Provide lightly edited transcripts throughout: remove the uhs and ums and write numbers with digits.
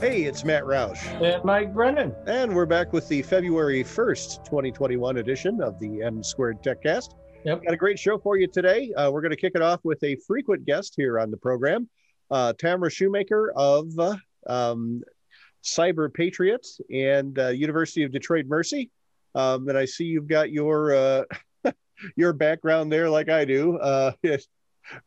Hey, it's Matt Roush. And Mike Brennan. And we're back with the February 1st, 2021 edition of the M Squared TechCast. Yep. Got a great show for you today. We're going to kick it off with a frequent guest here on the program, Tamara Shoemaker of Cyber Patriot and University of Detroit Mercy. And I see you've got your your background there like I do,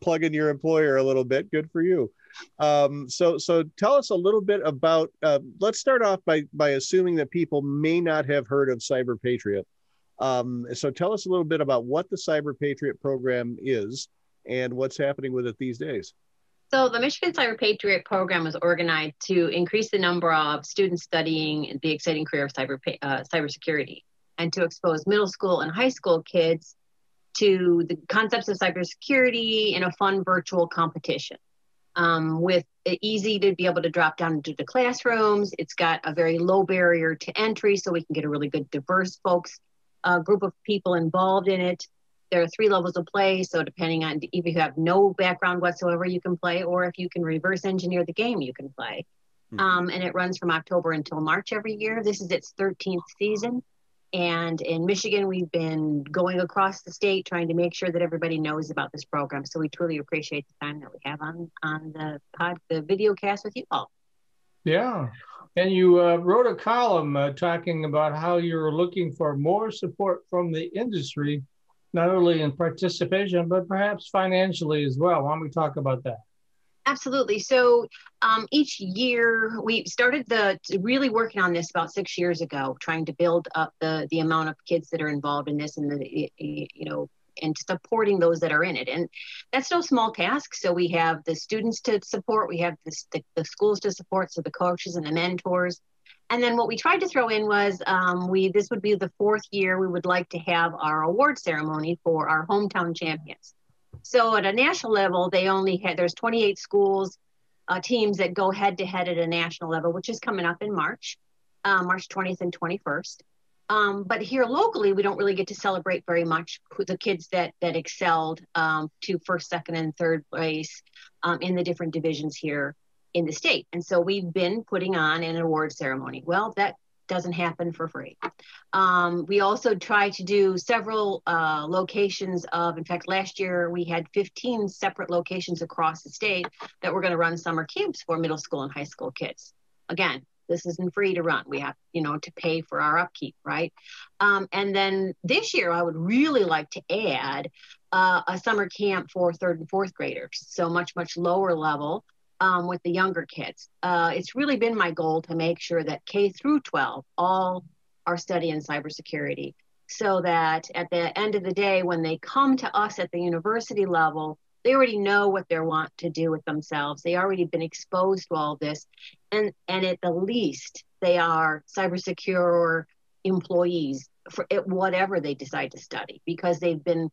plugging your employer a little bit. Good for you. So tell us a little bit about, let's start off by assuming that people may not have heard of Cyber Patriot. So tell us a little bit about what the Cyber Patriot program is and what's happening with it these days. So the Michigan Cyber Patriot program was organized to increase the number of students studying the exciting career of cybersecurity and to expose middle school and high school kids to the concepts of cybersecurity in a fun virtual competition. With it easy to be able to drop down into the classrooms. It's got a very low barrier to entry, so we can get a really good diverse group of people involved in it. There are 3 levels of play, so depending on if you have no background whatsoever, you can play, or if you can reverse engineer the game, you can play. And it runs from October until March every year. This is its 13th season. And in Michigan, we've been going across the state trying to make sure that everybody knows about this program. So we truly appreciate the time that we have on the video cast with you all. Yeah. And you wrote a column talking about how you're looking for more support from the industry, not only in participation, but perhaps financially as well. Why don't we talk about that? Absolutely. So each year we started really working on this about 6 years ago, trying to build up the amount of kids that are involved in this and and supporting those that are in it. And that's no small task. So we have the students to support, we have the schools to support, so the coaches and the mentors. And then what we tried to throw in was this would be the 4th year we would like to have our award ceremony for our hometown champions. So at a national level, there's 28 schools, teams that go head to head at a national level, which is coming up in March 20th and 21st. But here locally, we don't really get to celebrate very much the kids that excelled to 1st, 2nd, and 3rd place in the different divisions here in the state. And so we've been putting on an award ceremony. Well, that doesn't happen for free. We also try to do several locations in fact, last year we had 15 separate locations across the state that we're going to run summer camps for middle school and high school kids. Again, this isn't free to run. We have, to pay for our upkeep, right? And then this year, I would really like to add a summer camp for 3rd and 4th graders. So much, much lower level. With the younger kids. It's really been my goal to make sure that K through 12 all are studying cybersecurity, so that at the end of the day, when they come to us at the university level, they already know what they want to do with themselves. They already been exposed to all this, and at the least, they are cybersecure employees for whatever they decide to study, because they've been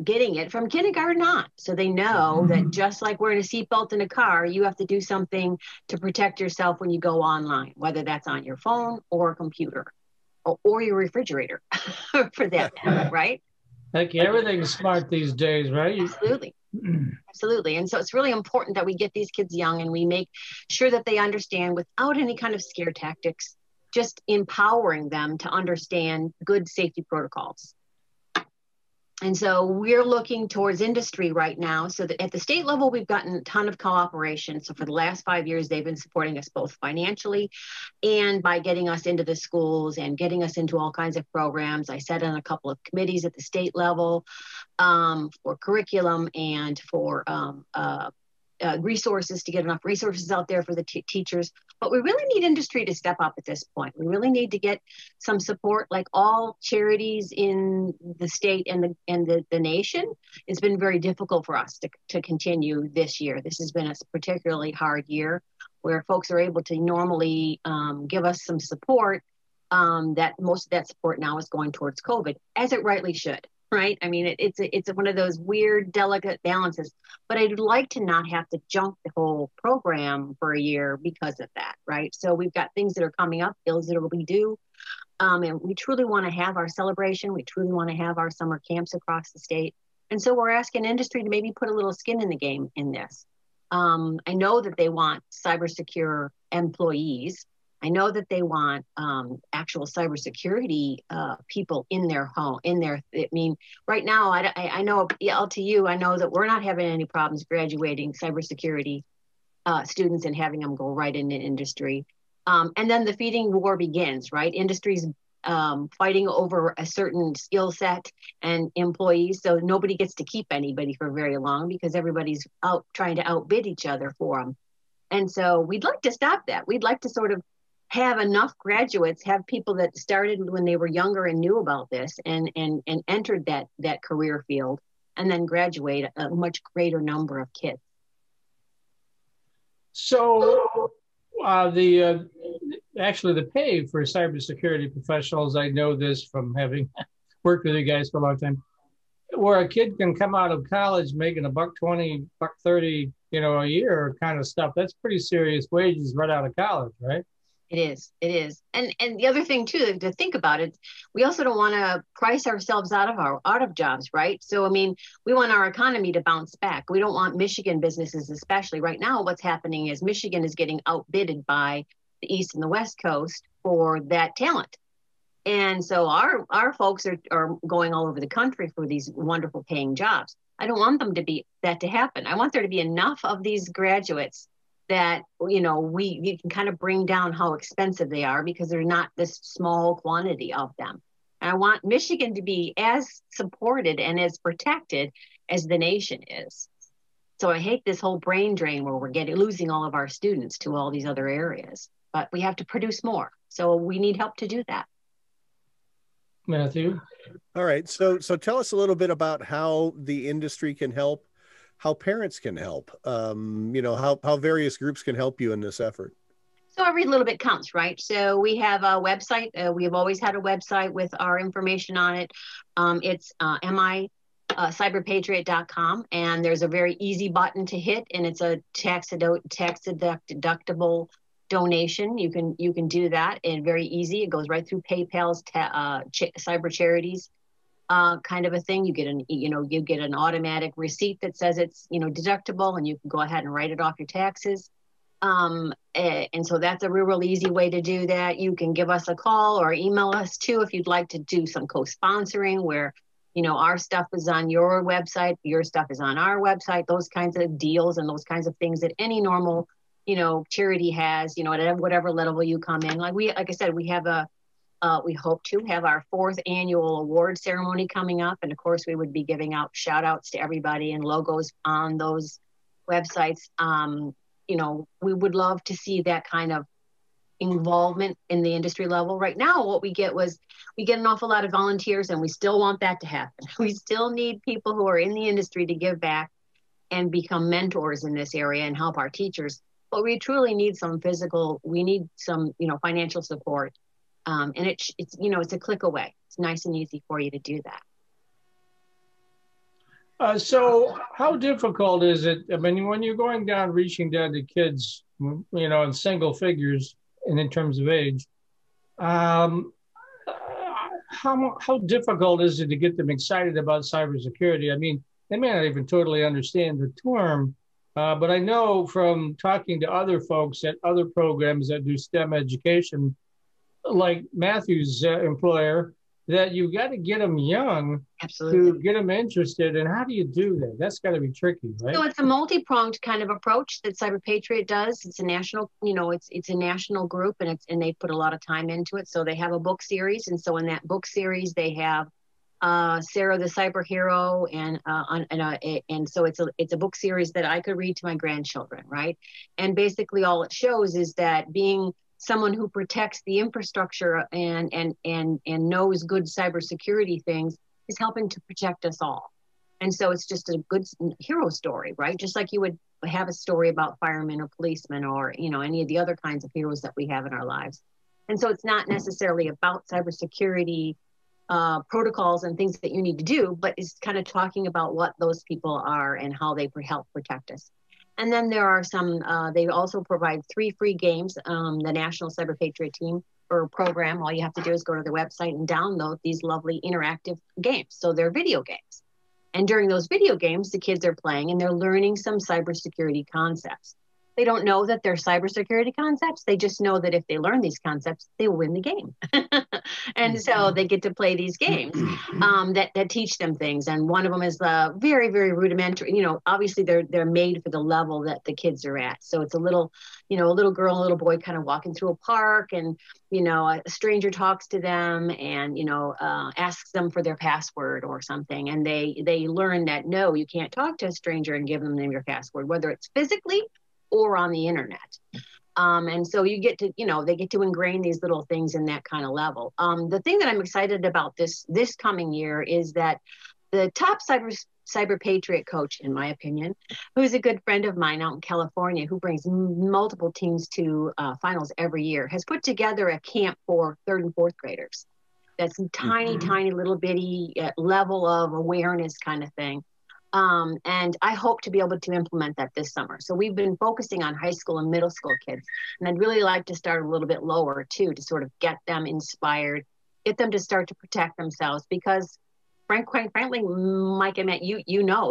getting it from kindergarten on. So they know that just like wearing a seatbelt in a car, you have to do something to protect yourself when you go online, whether that's on your phone or a computer or your refrigerator for that matter, right? Heck, everything's smart these days, right? Absolutely. Absolutely. And so it's really important that we get these kids young and we make sure that they understand without any kind of scare tactics, just empowering them to understand good safety protocols. And so we're looking towards industry right now. So that at the state level, we've gotten a ton of cooperation. So for the last 5 years, they've been supporting us both financially and by getting us into the schools and getting us into all kinds of programs. I sat on a couple of committees at the state level for curriculum and for resources, to get enough resources out there for the teachers. But we really need industry to step up at this point. We really need to get some support, like all charities in the state and the nation. It's been very difficult for us to continue this year. This has been a particularly hard year where folks are able to normally give us some support. That most of that support now is going towards COVID, as it rightly should. Right? I mean, it's one of those weird, delicate balances, but I'd like to not have to junk the whole program for a year because of that, right? So we've got things that are coming up, bills that will be due, and we truly want to have our celebration. We truly want to have our summer camps across the state. And so we're asking industry to maybe put a little skin in the game in this. I know that they want cyber secure employees. I know that they want actual cybersecurity people in their home, I mean, right now, I know LTU, I know that we're not having any problems graduating cybersecurity students and having them go right into industry. And then the feeding war begins, right? Industries fighting over a certain skill set and employees. So nobody gets to keep anybody for very long because everybody's out trying to outbid each other for them. And so we'd like to stop that. We'd like to sort of have enough graduates, have people that started when they were younger and knew about this and entered that career field, and then graduate a much greater number of kids. So actually the pay for cybersecurity professionals, I know this from having worked with you guys for a long time, where a kid can come out of college making $120, $130, a year kind of stuff. That's pretty serious wages right out of college, right? It is. And the other thing too, to think about it, we also don't want to price ourselves out of jobs, right? So, I mean, we want our economy to bounce back. We don't want Michigan businesses, especially right now. What's happening is Michigan is getting outbidded by the East and the West Coast for that talent. And so our folks are going all over the country for these wonderful paying jobs. I don't want them to happen. I want there to be enough of these graduates that, we can kind of bring down how expensive they are because they're not this small quantity of them. And I want Michigan to be as supported and as protected as the nation is. So I hate this whole brain drain where we're losing all of our students to all these other areas, but we have to produce more. So we need help to do that. Matthew? All right. So tell us a little bit about how the industry can help, how parents can help, how various groups can help you in this effort. So every little bit counts, right? So we have a website. We have always had a website with our information on it. It's cyberpatriot.com, and there's a very easy button to hit, and it's a tax deductible donation. You can do that, and very easy. It goes right through PayPal's cyber charities. Kind of a thing. You get an automatic receipt that says it's deductible, and you can go ahead and write it off your taxes. And so that's a real easy way to do that. You can give us a call or email us too if you'd like to do some co-sponsoring where our stuff is on your website, your stuff is on our website. Those kinds of deals and those kinds of things that any normal charity has. At whatever level you come in. Like I said, we have we hope to have our 4th annual award ceremony coming up. And of course, we would be giving out shout outs to everybody and logos on those websites. We would love to see that kind of involvement in the industry level. Right now, what we get an awful lot of volunteers, and we still want that to happen. We still need people who are in the industry to give back and become mentors in this area and help our teachers. But we truly need some financial support. And it's a click away. It's nice and easy for you to do that. So how difficult is it? I mean, when you're reaching down to kids, in single figures and in terms of age, how difficult is it to get them excited about cybersecurity? I mean, they may not even totally understand the term, but I know from talking to other folks at other programs that do STEM education, like Matthew's employer, that you've got to get them young. Absolutely. To get them interested. And how do you do that? That's got to be tricky, right? So it's a multi-pronged kind of approach that Cyber Patriot does. It's a national, it's a national group, and they put a lot of time into it. So they have a book series, and so in that book series they have Sarah the Cyber Hero, and so it's a book series that I could read to my grandchildren, right? And basically all it shows is that being someone who protects the infrastructure and knows good cybersecurity things is helping to protect us all. And so it's just a good hero story, right? Just like you would have a story about firemen or policemen or, any of the other kinds of heroes that we have in our lives. And so it's not necessarily about cybersecurity protocols and things that you need to do, but it's kind of talking about what those people are and how they help protect us. And then there are some, they also provide 3 free games, the National Cyber Patriot Team or program. All you have to do is go to their website and download these lovely interactive games. So they're video games. And during those video games, the kids are playing and they're learning some cybersecurity concepts. They don't know that they're cybersecurity concepts. They just know that if they learn these concepts, they will win the game. And so they get to play these games that teach them things. And one of them is very, very rudimentary. Obviously they're made for the level that the kids are at. So it's a little girl and a little boy kind of walking through a park, and a stranger talks to them and asks them for their password or something, and they learn that no, you can't talk to a stranger and give them your password, whether it's physically or on the internet. And so you get to, they get to ingrain these little things in that kind of level. The thing that I'm excited about this coming year is that the top cyber patriot coach, in my opinion, who's a good friend of mine out in California, who brings multiple teams to finals every year, has put together a camp for 3rd and 4th graders. That's a tiny little bitty level of awareness kind of thing. And I hope to be able to implement that this summer. So we've been focusing on high school and middle school kids. And I'd really like to start a little bit lower too, to sort of get them inspired, get them to start to protect themselves, because quite frankly, Mike, I meant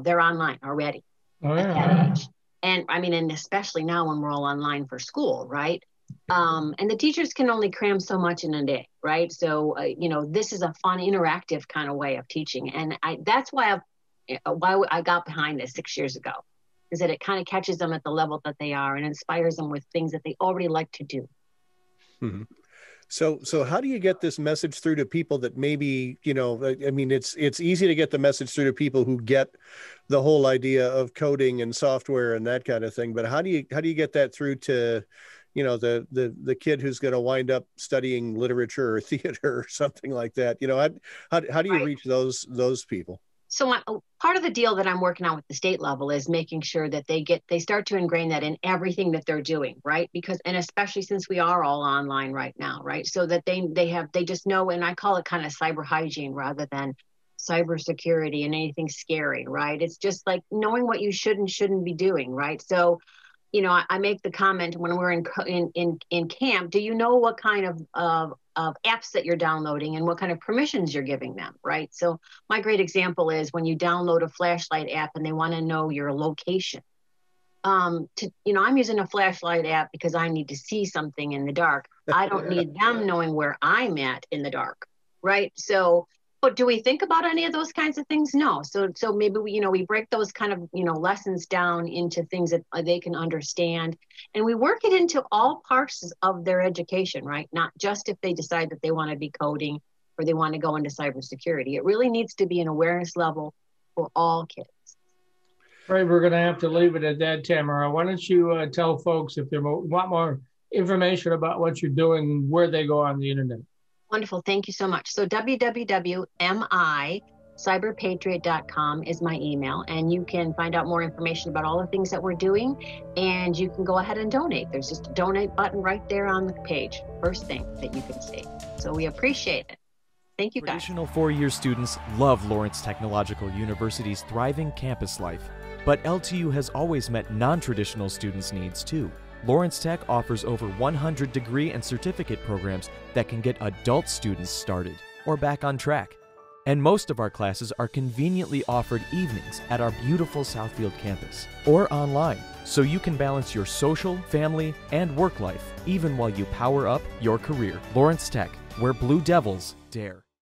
they're online already at that age. And I mean, and especially now when we're all online for school, right? And the teachers can only cram so much in a day, right? So, this is a fun, interactive kind of way of teaching. And that's why I got behind this 6 years ago, is that it kind of catches them at the level that they are and inspires them with things that they already like to do. Mm-hmm. So how do you get this message through to people that maybe, it's easy to get the message through to people who get the whole idea of coding and software and that kind of thing. But how do you get that through to, the kid who's going to wind up studying literature or theater or something like that? How do you reach those people? So part of the deal that I'm working on with the state level is making sure that they start to ingrain that in everything that they're doing, right? And especially since we are all online right now, right? So that they just know, and I call it kind of cyber hygiene rather than cybersecurity and anything scary, right? It's just like knowing what you should and shouldn't be doing, right? So, I make the comment when we're in camp, do you know what kind of apps that you're downloading and what kind of permissions you're giving them, right? So my great example is when you download a flashlight app and they want to know your location. I'm using a flashlight app because I need to see something in the dark. I don't need them knowing where I'm at in the dark, right? So, but do we think about any of those kinds of things? No. So maybe we break those kind of, lessons down into things that they can understand, and we work it into all parts of their education, right? Not just if they decide that they want to be coding or they want to go into cybersecurity. It really needs to be an awareness level for all kids. Right, we're going to have to leave it at that, Tamara. Why don't you tell folks if they want more information about what you're doing, where they go on the internet? Wonderful. Thank you so much. So www.micyberpatriot.com is my email, and you can find out more information about all the things that we're doing, and you can go ahead and donate. There's just a donate button right there on the page, first thing that you can see. So we appreciate it. Thank you, guys. Traditional four-year students love Lawrence Technological University's thriving campus life, but LTU has always met non-traditional students' needs too. Lawrence Tech offers over 100 degree and certificate programs that can get adult students started or back on track. And most of our classes are conveniently offered evenings at our beautiful Southfield campus or online, so you can balance your social, family, and work life even while you power up your career. Lawrence Tech, where Blue Devils dare.